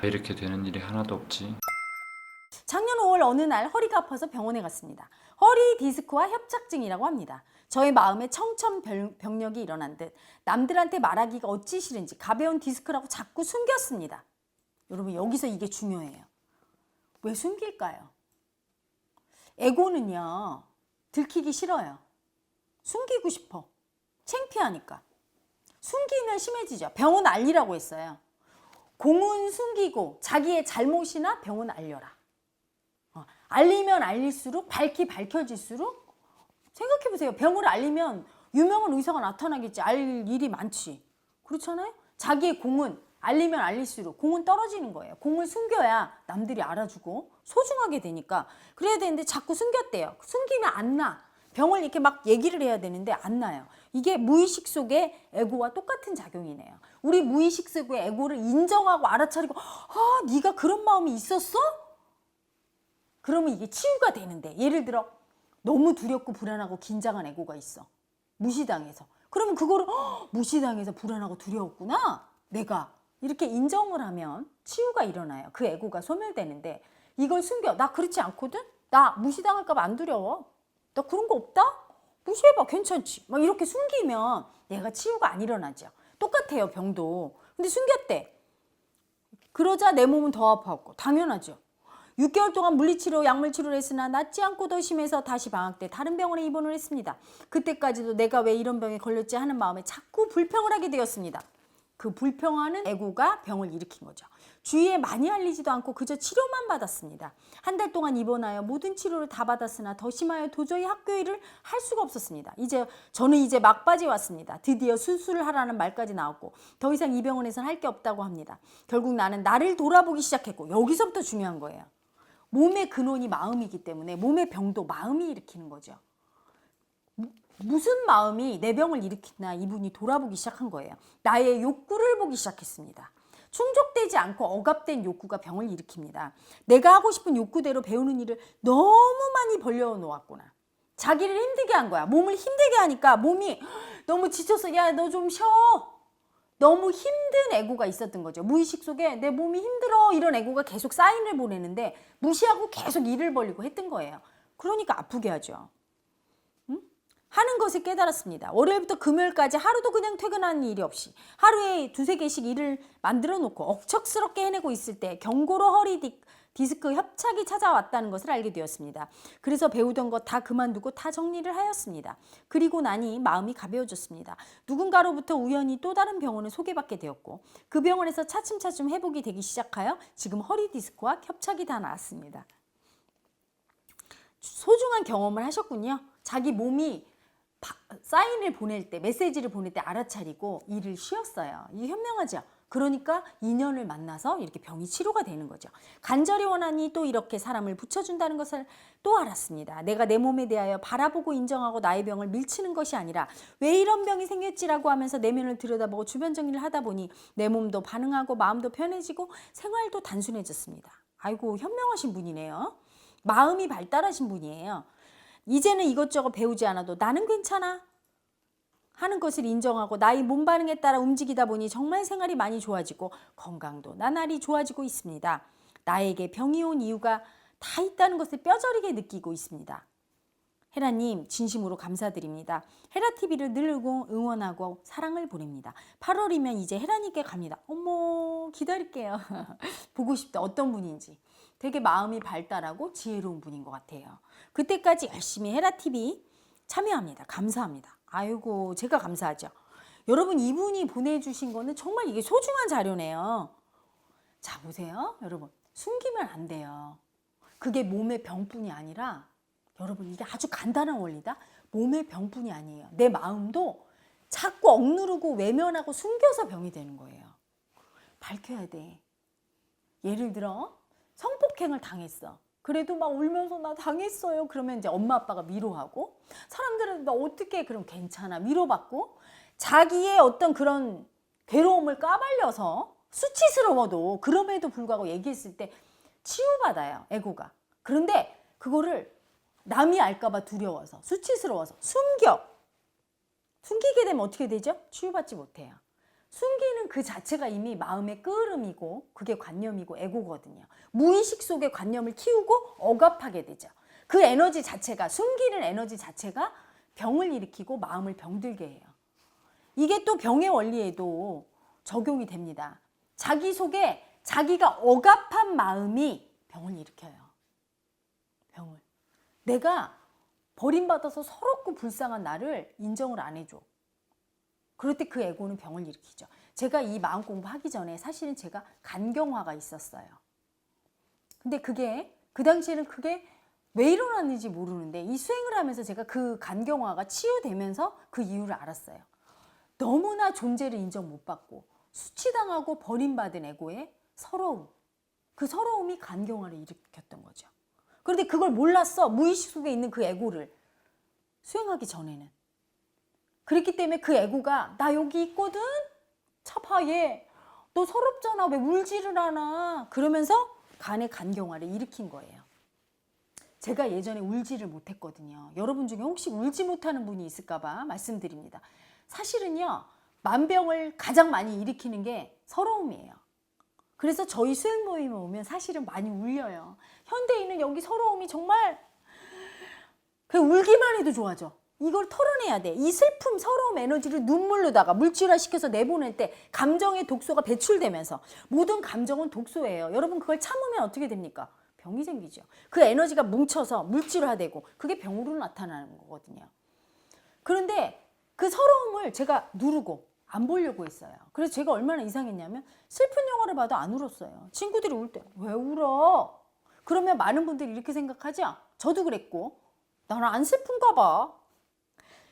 왜 이렇게 되는 일이 하나도 없지? 작년 5월 어느 날 허리가 아파서 병원에 갔습니다. 허리 디스크와 협착증이라고 합니다. 저의 마음에 청천벽력이 일어난 듯 남들한테 말하기가 어찌 싫은지 가벼운 디스크라고 자꾸 숨겼습니다. 여러분, 여기서 이게 중요해요. 왜 숨길까요? 에고는요, 들키기 싫어요. 숨기고 싶어. 창피하니까. 숨기면 심해지죠. 병은 알리라고 했어요. 공은 숨기고 자기의 잘못이나 병은 알려라. 알리면 알릴수록, 밝혀질수록, 생각해보세요. 병을 알리면 유명한 의사가 나타나겠지. 알 일이 많지. 그렇잖아요? 자기의 공은 알리면 알릴수록 공은 떨어지는 거예요. 공을 숨겨야 남들이 알아주고 소중하게 되니까. 그래야 되는데 자꾸 숨겼대요. 숨기면 안 나. 병을 이렇게 막 얘기를 해야 되는데 안 나요. 이게 무의식 속의 에고와 똑같은 작용이네요. 우리 무의식 속의 에고를 인정하고 알아차리고, 네가 그런 마음이 있었어? 그러면 이게 치유가 되는데, 예를 들어 너무 두렵고 불안하고 긴장한 에고가 있어. 무시당해서. 그러면 그거를 무시당해서 불안하고 두려웠구나. 내가 이렇게 인정을 하면 치유가 일어나요. 그 에고가 소멸되는데, 이걸 숨겨. 나 그렇지 않거든? 나 무시당할까 봐 안 두려워. 나 그런 거 없다? 무시해봐. 괜찮지. 막 이렇게 숨기면 얘가 치유가 안 일어나죠. 똑같아요, 병도. 근데 숨겼대. 그러자 내 몸은 더 아파하고. 당연하죠. 6개월 동안 물리치료, 약물치료를 했으나 낫지 않고 더 심해서 다시 방학 때 다른 병원에 입원을 했습니다. 그때까지도 내가 왜 이런 병에 걸렸지 하는 마음에 자꾸 불평을 하게 되었습니다. 그 불평하는 에고가 병을 일으킨 거죠. 주위에 많이 알리지도 않고 그저 치료만 받았습니다. 한 달 동안 입원하여 모든 치료를 다 받았으나 더 심하여 도저히 학교 일을 할 수가 없었습니다. 저는 이제 막바지 왔습니다. 드디어 수술을 하라는 말까지 나왔고 더 이상 이 병원에서는 할 게 없다고 합니다. 결국 나는 나를 돌아보기 시작했고, 여기서부터 중요한 거예요. 몸의 근원이 마음이기 때문에 몸의 병도 마음이 일으키는 거죠. 무슨 마음이 내 병을 일으키나 이분이 돌아보기 시작한 거예요. 나의 욕구를 보기 시작했습니다. 충족되지 않고 억압된 욕구가 병을 일으킵니다. 내가 하고 싶은 욕구대로 배우는 일을 너무 많이 벌려놓았구나. 자기를 힘들게 한 거야. 몸을 힘들게 하니까 몸이 너무 지쳐서, 야, 너 좀 쉬어. 너무 힘든 에고가 있었던 거죠. 무의식 속에 내 몸이 힘들어, 이런 에고가 계속 사인을 보내는데 무시하고 계속 일을 벌리고 했던 거예요. 그러니까 아프게 하죠. 하는 것을 깨달았습니다. 월요일부터 금요일까지 하루도 그냥 퇴근하는 일이 없이 하루에 2-3개씩 일을 만들어 놓고 억척스럽게 해내고 있을 때 경고로 허리 디스크 협착이 찾아왔다는 것을 알게 되었습니다. 그래서 배우던 것 다 그만두고 다 정리를 하였습니다. 그리고 나니 마음이 가벼워졌습니다. 누군가로부터 우연히 또 다른 병원을 소개받게 되었고 그 병원에서 차츰차츰 회복이 되기 시작하여 지금 허리 디스크와 협착이 다 나았습니다. 소중한 경험을 하셨군요. 자기 몸이 사인을 보낼 때, 메시지를 보낼 때 알아차리고 일을 쉬었어요. 이게 현명하죠. 그러니까 인연을 만나서 이렇게 병이 치료가 되는 거죠. 간절히 원하니 또 이렇게 사람을 붙여준다는 것을 또 알았습니다. 내가 내 몸에 대하여 바라보고 인정하고 나의 병을 밀치는 것이 아니라 왜 이런 병이 생겼지라고 하면서 내면을 들여다보고 주변 정리를 하다 보니 내 몸도 반응하고 마음도 편해지고 생활도 단순해졌습니다. 아이고, 현명하신 분이네요. 마음이 발달하신 분이에요. 이제는 이것저것 배우지 않아도 나는 괜찮아 하는 것을 인정하고 나의 몸 반응에 따라 움직이다 보니 정말 생활이 많이 좋아지고 건강도 나날이 좋아지고 있습니다. 나에게 병이 온 이유가 다 있다는 것을 뼈저리게 느끼고 있습니다. 헤라님, 진심으로 감사드립니다. 헤라TV를 늘 응원하고 사랑을 보냅니다. 8월이면 이제 헤라님께 갑니다. 어머, 기다릴게요. 보고 싶다. 어떤 분인지. 되게 마음이 발달하고 지혜로운 분인 것 같아요. 그때까지 열심히 헤라TV 참여합니다. 감사합니다. 아이고, 제가 감사하죠. 여러분, 이분이 보내주신 거는 정말 이게 소중한 자료네요. 자, 보세요. 여러분, 숨기면 안 돼요. 그게 몸의 병뿐이 아니라, 여러분, 이게 아주 간단한 원리다. 몸의 병뿐이 아니에요. 내 마음도 자꾸 억누르고 외면하고 숨겨서 병이 되는 거예요. 밝혀야 돼. 예를 들어 성폭행을 당했어. 그래도 막 울면서 나 당했어요. 그러면 이제 엄마 아빠가 위로하고, 사람들은 나 어떻게, 그럼 괜찮아, 위로받고, 자기의 어떤 그런 괴로움을 까발려서 수치스러워도 그럼에도 불구하고 얘기했을 때 치유받아요, 에고가. 그런데 그거를 남이 알까봐 두려워서, 수치스러워서 숨기게 되면 어떻게 되죠? 치유받지 못해요. 숨기는 그 자체가 이미 마음의 끄름이고 그게 관념이고 에고거든요. 무의식 속의 관념을 키우고 억압하게 되죠. 그 에너지 자체가, 숨기는 에너지 자체가 병을 일으키고 마음을 병들게 해요. 이게 또 병의 원리에도 적용이 됩니다. 자기 속에 자기가 억압한 마음이 병을 일으켜요. 병을. 내가 버림받아서 서럽고 불쌍한 나를 인정을 안 해줘. 그럴 때 그 에고는 병을 일으키죠. 제가 이 마음 공부하기 전에 사실은 제가 간경화가 있었어요. 근데 그게 그 당시에는 그게 왜 일어났는지 모르는데 이 수행을 하면서 제가 그 간경화가 치유되면서 그 이유를 알았어요. 너무나 존재를 인정 못 받고 수치당하고 버림받은 에고의 서러움. 그 서러움이 간경화를 일으켰던 거죠. 그런데 그걸 몰랐어. 무의식 속에 있는 그 에고를 수행하기 전에는. 그랬기 때문에 그 에고가 나 여기 있거든? 차파 얘. 너 서럽잖아. 왜 울지를 않아? 그러면서 간의 간경화를 일으킨 거예요. 제가 예전에 울지를 못했거든요. 여러분 중에 혹시 울지 못하는 분이 있을까 봐 말씀드립니다. 사실은요. 만병을 가장 많이 일으키는 게 서러움이에요. 그래서 저희 수행 모임에 오면 사실은 많이 울려요. 현대인은 여기 서러움이 정말 그냥 울기만 해도 좋아져. 이걸 털어내야 돼. 이 슬픔, 서러움 에너지를 눈물로다가 물질화시켜서 내보낼 때 감정의 독소가 배출되면서 모든 감정은 독소예요. 여러분 그걸 참으면 어떻게 됩니까? 병이 생기죠. 그 에너지가 뭉쳐서 물질화되고 그게 병으로 나타나는 거거든요. 그런데 그 서러움을 제가 누르고 안 보려고 했어요. 그래서 제가 얼마나 이상했냐면 슬픈 영화를 봐도 안 울었어요. 친구들이 울 때 왜 울어? 그러면 많은 분들이 이렇게 생각하죠? 저도 그랬고 나는 안 슬픈가 봐.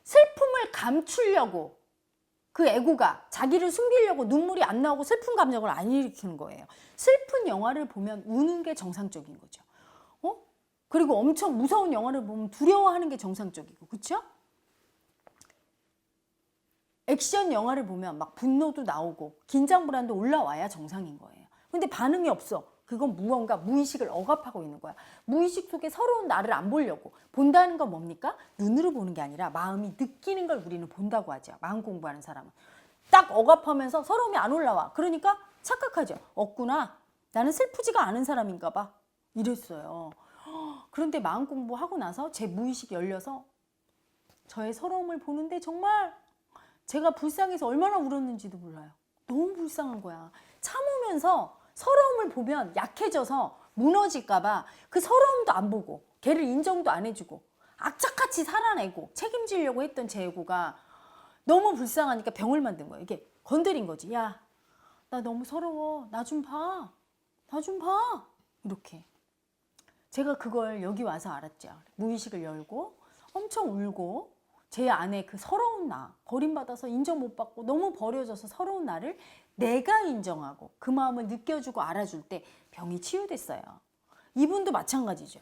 슬픔을 감추려고 그 에고가 자기를 숨기려고 눈물이 안 나오고 슬픈 감정을 안 일으키는 거예요. 슬픈 영화를 보면 우는 게 정상적인 거죠. 그리고 엄청 무서운 영화를 보면 두려워하는 게 정상적이고, 그렇죠? 액션 영화를 보면 막 분노도 나오고 긴장 불안도 올라와야 정상인 거예요. 근데 반응이 없어. 그건 무언가 무의식을 억압하고 있는 거야. 무의식 속에 서러운 나를 안 보려고. 본다는 건 뭡니까? 눈으로 보는 게 아니라 마음이 느끼는 걸 우리는 본다고 하죠. 마음 공부하는 사람은. 딱 억압하면서 서러움이 안 올라와. 그러니까 착각하죠. 없구나. 나는 슬프지가 않은 사람인가 봐. 이랬어요. 그런데 마음 공부하고 나서 제 무의식이 열려서 저의 서러움을 보는데 정말 제가 불쌍해서 얼마나 울었는지도 몰라요. 너무 불쌍한 거야. 참으면서 서러움을 보면 약해져서 무너질까 봐 그 서러움도 안 보고 걔를 인정도 안 해주고 악착같이 살아내고 책임지려고 했던 제 에고가 너무 불쌍하니까 병을 만든 거예요. 이게 건드린 거지. 야, 나 너무 서러워. 나 좀 봐. 나 좀 봐. 이렇게. 제가 그걸 여기 와서 알았죠. 무의식을 열고 엄청 울고 제 안에 그 서러운 나, 버림받아서 인정 못 받고 너무 버려져서 서러운 나를 내가 인정하고 그 마음을 느껴주고 알아줄 때 병이 치유됐어요. 이분도 마찬가지죠.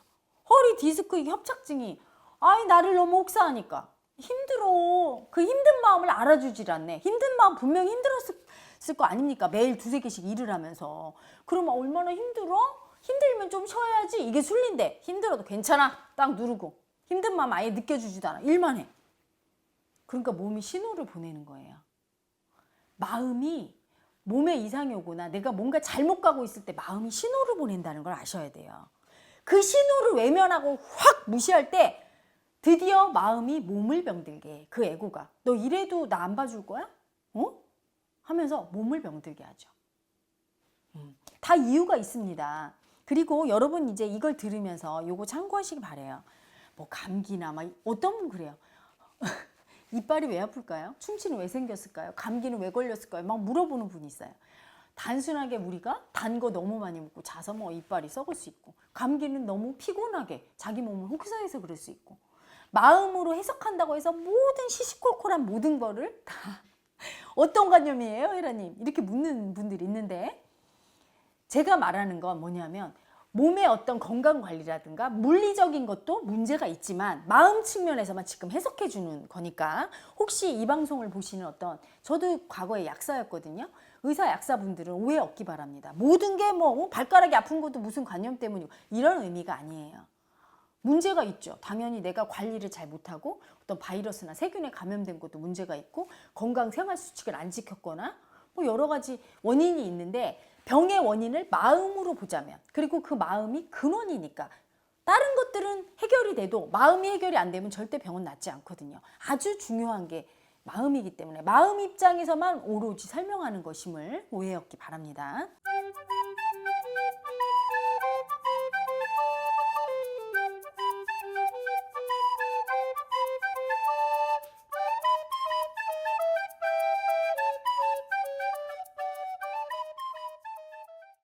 허리 디스크 협착증이 아이 나를 너무 혹사하니까 힘들어. 그 힘든 마음을 알아주질 않네. 힘든 마음 분명히 힘들었을 거 아닙니까? 매일 두세 개씩 일을 하면서. 그러면 얼마나 힘들어? 힘들면 좀 쉬어야지. 이게 순리인데 힘들어도 괜찮아. 딱 누르고. 힘든 마음 아예 느껴주지도 않아. 일만 해. 그러니까 몸이 신호를 보내는 거예요. 마음이 몸에 이상이 오거나 내가 뭔가 잘못 가고 있을 때 마음이 신호를 보낸다는 걸 아셔야 돼요. 그 신호를 외면하고 확 무시할 때 드디어 마음이 몸을 병들게 해. 그 에고가. 너 이래도 나 안 봐줄 거야? 하면서 몸을 병들게 하죠. 다 이유가 있습니다. 그리고 여러분 이제 이걸 들으면서 요거 참고하시기 바래요. 뭐 감기나 막 어떤 분 그래요. 이빨이 왜 아플까요? 충치는 왜 생겼을까요? 감기는 왜 걸렸을까요? 막 물어보는 분이 있어요. 단순하게 우리가 단 거 너무 많이 먹고 자서 뭐 이빨이 썩을 수 있고, 감기는 너무 피곤하게 자기 몸을 혹사해서 그럴 수 있고, 마음으로 해석한다고 해서 모든 시시콜콜한 모든 거를 다 어떤 관념이에요, 혜라님? 이렇게 묻는 분들이 있는데, 제가 말하는 건 뭐냐면 몸의 어떤 건강관리라든가 물리적인 것도 문제가 있지만 마음 측면에서만 지금 해석해 주는 거니까, 혹시 이 방송을 보시는 어떤, 저도 과거에 약사였거든요. 의사 약사분들은 오해 없기 바랍니다. 모든 게 뭐 발가락이 아픈 것도 무슨 관념 때문이고 이런 의미가 아니에요. 문제가 있죠. 당연히 내가 관리를 잘 못하고 어떤 바이러스나 세균에 감염된 것도 문제가 있고, 건강 생활 수칙을 안 지켰거나 뭐 여러 가지 원인이 있는데 병의 원인을 마음으로 보자면, 그리고 그 마음이 근원이니까 다른 것들은 해결이 돼도 마음이 해결이 안 되면 절대 병은 낫지 않거든요. 아주 중요한 게 마음이기 때문에 마음 입장에서만 오로지 설명하는 것임을 오해였기 바랍니다.